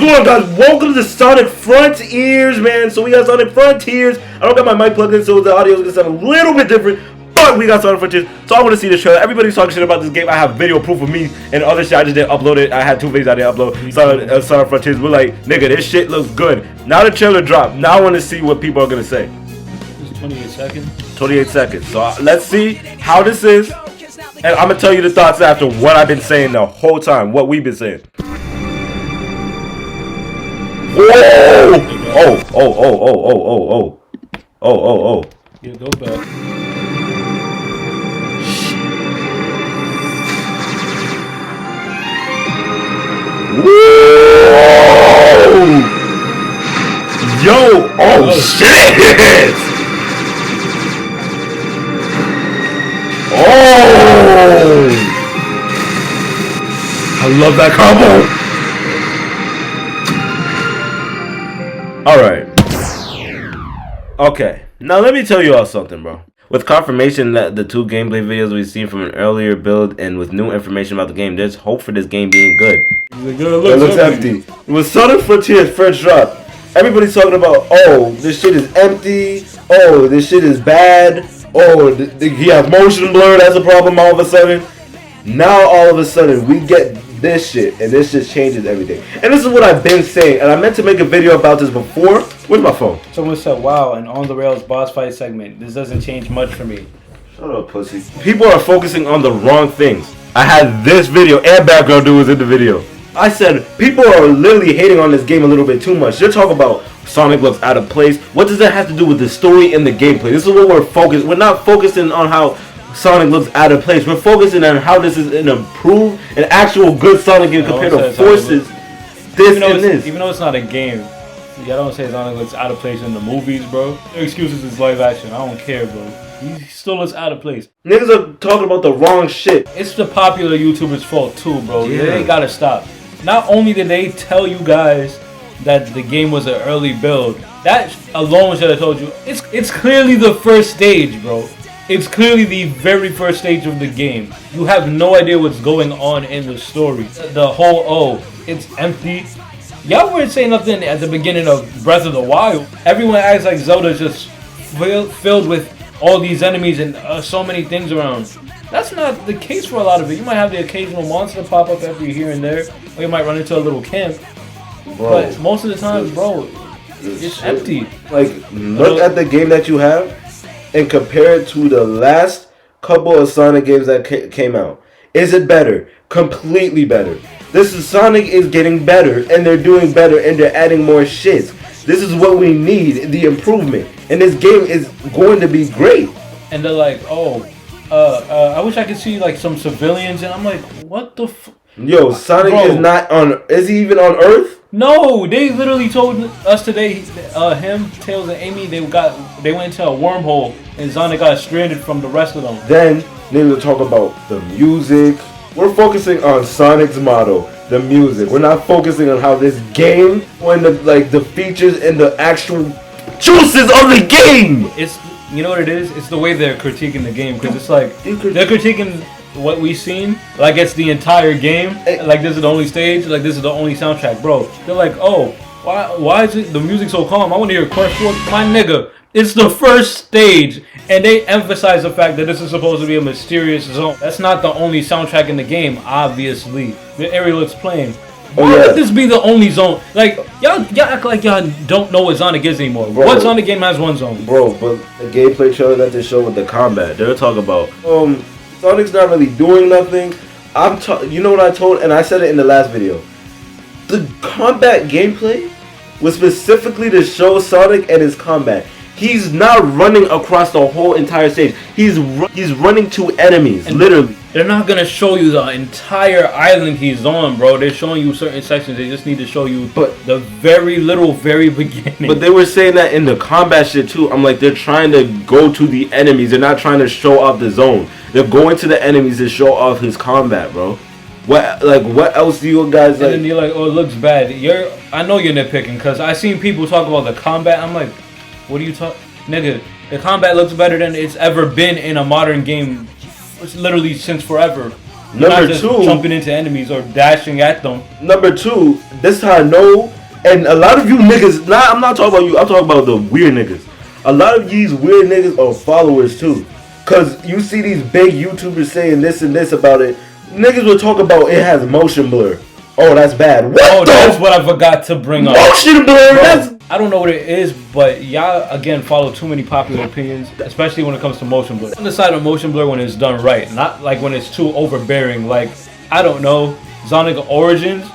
going on, guys? Welcome to Sonic Frontiers, man. So we got Sonic Frontiers. I don't got my mic plugged in, so the audio is going to sound a little bit different. But we got Sonic Frontiers, so I want to see the trailer. Everybody's talking shit about this game. I have video proof of me and other shit. I just didn't upload it. I had 2 videos I didn't upload. Sonic Frontiers. We're like, nigga, this shit looks good. Now the trailer dropped. Now I want to see what people are going to say. It's 28 seconds. 28 seconds. So let's see how this is. And I'm going to tell you the thoughts after what I've been saying the whole time. What we've been saying. Whoa! Oh. Yeah, go back. Whoa! Yo! Oh shit! Oh! I love that combo. Alright. Okay. Now let me tell you all something, bro. With confirmation that the 2 gameplay videos we've seen from an earlier build and with new information about the game, there's hope for this game being good. It looks empty. With Sonic Frontiers first drop, everybody's talking about, oh, this shit is empty. Oh, this shit is bad. Oh, he has motion blur. That's a problem all of a sudden. Now all of a sudden we get this shit, and this just changes everything. And this is what I've been saying, and I meant to make a video about this before. Where's my phone? Someone said, wow, an on-the-rails boss fight segment. This doesn't change much for me. Shut up, pussy. People are focusing on the wrong things. I had this video, and background dude was in the video. I said, people are literally hating on this game a little bit too much. They're talking about Sonic looks out of place. What does that have to do with the story and the gameplay? This is what we're focused. We're not focusing on how Sonic looks out of place. We're focusing on how this is an improved, an actual good Sonic game compared to Forces. Even though it's not a game, y'all don't say Sonic looks out of place in the movies, bro. Their excuses is live action. I don't care, bro. He still looks out of place. Niggas are talking about the wrong shit. It's the popular YouTubers' fault too, bro. Yeah. They gotta stop. Not only did they tell you guys that the game was an early build, that alone should have told you it's clearly the first stage, bro. It's clearly the very first stage of the game. You have no idea what's going on in the story. The whole, oh, it's empty. Y'all weren't saying nothing at the beginning of Breath of the Wild. Everyone acts like Zelda's just filled with all these enemies and so many things around. That's not the case for a lot of it. You might have the occasional monster pop up every here and there, or you might run into a little camp. Bro, but most of the time, bro, it's empty. Like, look at the game that you have and compare it to the last couple of Sonic games that came out. Is it better? Completely better. This is Sonic is getting better, and they're doing better, and they're adding more shit. This is what we need, the improvement. And this game is going to be great. And they're like, oh, I wish I could see like some civilians, and I'm like, what the f? Yo, Sonic is not on. Is he even on Earth? No, they literally told us today. Him, Tails, and Amy, they went into a wormhole, and Sonic got stranded from the rest of them. Then they will talk about the music. We're focusing on Sonic's model, the music. We're not focusing on how this game, or in the features and the actual juices of the game. It's, you know what it is? It's the way they're critiquing the game, because it's like they're critiquing what we've seen like it's the entire game, like this is the only stage, like this is the only soundtrack, bro. They're like, oh, why is it the music so calm? I want to hear Crush Force. My nigga, it's the first stage, and they emphasize the fact that this is supposed to be a mysterious zone. That's not the only soundtrack in the game, obviously. The area looks plain. Why would this be the only zone? Like, y'all act like y'all don't know what Sonic is anymore. Bro, what Sonic game has one zone? Bro, but the gameplay trailer that they showed with the combat, they're talking about, Sonic's not really doing nothing. You know what I told, and I said it in the last video. The combat gameplay was specifically to show Sonic and his combat. He's not running across the whole entire stage. He's running to enemies, and literally. They're not gonna show you the entire island he's on, bro. They're showing you certain sections. They just need to show you the very beginning. But they were saying that in the combat shit too. I'm like, they're trying to go to the enemies. They're not trying to show off the zone. They're going to the enemies to show off his combat, bro. What else do you guys like? And then you're like, oh, it looks bad. I know you're nitpicking, because I seen people talk about the combat. I'm like, what are you talking, nigga? The combat looks better than it's ever been in a modern game. It's literally since forever. You're not Number just two, jumping into enemies or dashing at them. Number two, this is how I know. And a lot of you niggas, I'm not talking about you. I'm talking about the weird niggas. A lot of these weird niggas are followers too. Cause you see these big YouTubers saying this and this about it. Niggas will talk about it has motion blur. Oh, that's bad. What that's what I forgot to bring up. Motion blur. Bro, I don't know what it is, but y'all again follow too many popular opinions, especially when it comes to motion blur. On the side of motion blur when it's done right, not like when it's too overbearing. Like, I don't know, Sonic Origins,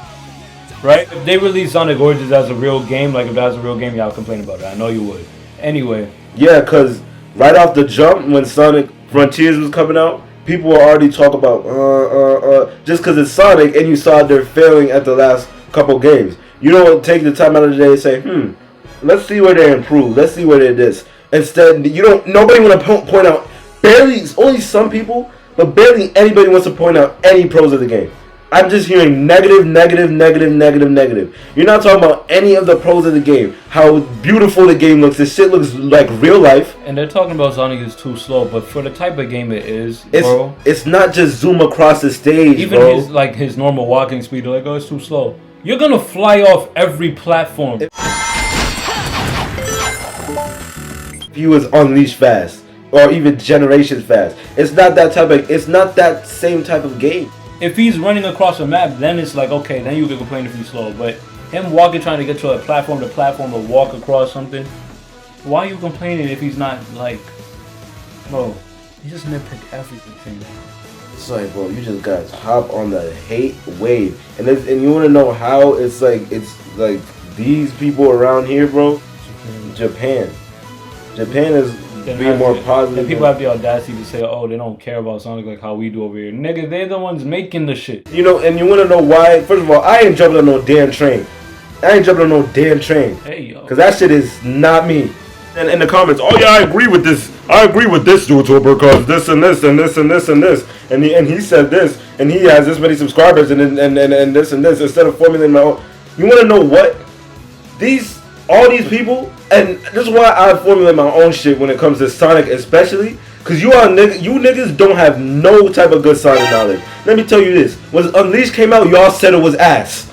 right? If they release Sonic Origins as a real game, like if that was a real game, y'all complain about it. I know you would. Anyway. Yeah, cause right off the jump when Sonic Frontiers was coming out, people were already talking about just because it's Sonic and you saw they're failing at the last couple games. You don't take the time out of the day and say, let's see where they improve. Let's see where they this. Instead, nobody want to point out, only some people, but barely anybody wants to point out any pros of the game. I'm just hearing negative. You're not talking about any of the pros of the game. How beautiful the game looks. This shit looks like real life. And they're talking about Sonic is too slow, but for the type of game it is, bro. It's not just zoom across the stage, even bro. his normal walking speed, they're like, oh, it's too slow. You're gonna fly off every platform. If he was unleashed fast, or even generations fast, it's not that same type of game. If he's running across a map, then it's like, okay, then you can complain if he's slow. But him walking, trying to get to a platform to platform or walk across something, why are you complaining if he's not like, bro, he just nitpick everything. It's like, bro, you just gotta hop on the hate wave. And you wanna know how it's like these people around here, bro? Japan is being more positive. And people have the audacity to say, oh, they don't care about Sonic like how we do over here. Nigga, they're the ones making the shit. You know, and you want to know why? First of all, I ain't jumping on no damn train. Hey, yo. Because that shit is not me. And in the comments, oh yeah, I agree with this. I agree with this YouTuber because this and this and this and this and this. And he said this. And he has this many subscribers and this and this. Instead of formulating my own. You want to know what? All these people, and this is why I formulate my own shit when it comes to Sonic especially, because you niggas don't have no type of good Sonic knowledge. Let me tell you this, when Unleashed came out, y'all said it was ass.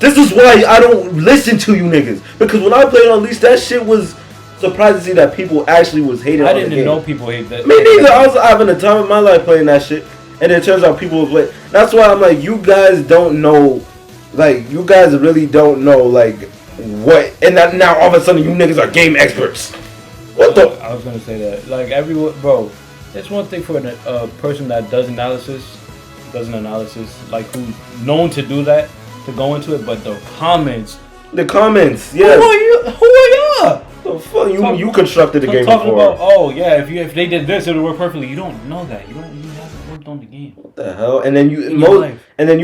This is why I don't listen to you niggas, because when I played Unleashed, that shit was surprised to see that people actually was hating on the game. I didn't know people hate that. Me neither, I was having the time of my life playing that shit, and it turns out people play. That's why I'm like, you guys don't know, like, you guys really don't know, like, what, and that now all of a sudden you niggas are game experts. What the? I was gonna say that. Like everyone, bro. It's one thing for a person that does analysis, like who's known to do that, to go into it. But the comments, yeah. Who are y'all? The fuck you constructed the game talking before. About, oh yeah, if they did this, it would work perfectly. You don't know that. You haven't worked on the game. What the hell? And then you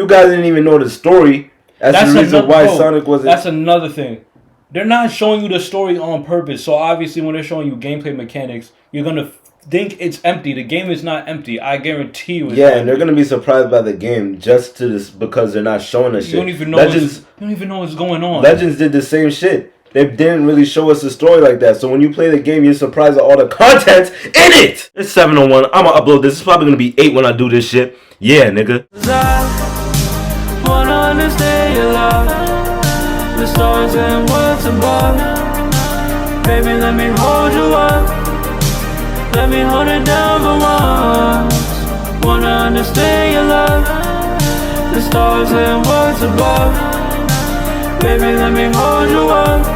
guys didn't even know the story. That's the reason why Sonic wasn't. That's another thing. They're not showing you the story on purpose. So obviously, when they're showing you gameplay mechanics, you're gonna think it's empty. The game is not empty. I guarantee you. And they're gonna be surprised by the game just because they're not showing us shit. You don't even know what's going on. Legends did the same shit. They didn't really show us the story like that. So when you play the game, you're surprised at all the content in it. It's 7:01. I'm gonna upload this. It's probably gonna be 8 when I do this shit. Yeah, nigga. Wanna understand your love, the stars and words above. Baby, let me hold you up, let me hold it down for once. Wanna understand your love, the stars and words above. Baby, let me hold you up,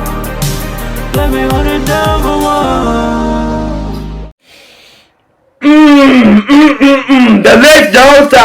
let me hold it down for once. The next Jones time.